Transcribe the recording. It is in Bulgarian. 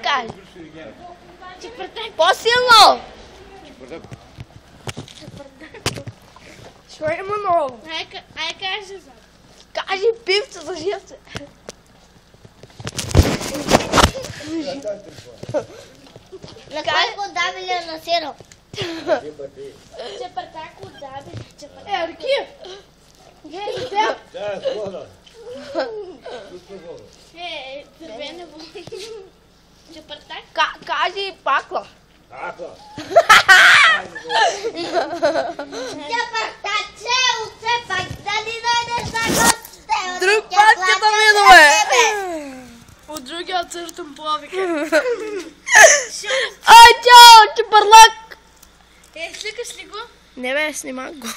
кажеш? По-силно! Що има ново? Ай, кажи за. Кажи пивца за живце. На колко отдавили на сироп? Чепартак отдавили. Ерки! Да, с вода. Дървена вода. Чепартак? Кажи пакла. Аква. Чепартаче, все пак, дали дойдеш на госте? Друг път ще да видиме. От другия църтъм плавик. Ай, чао, чепарлак! Сликаш ли го? Не бе, снимам го.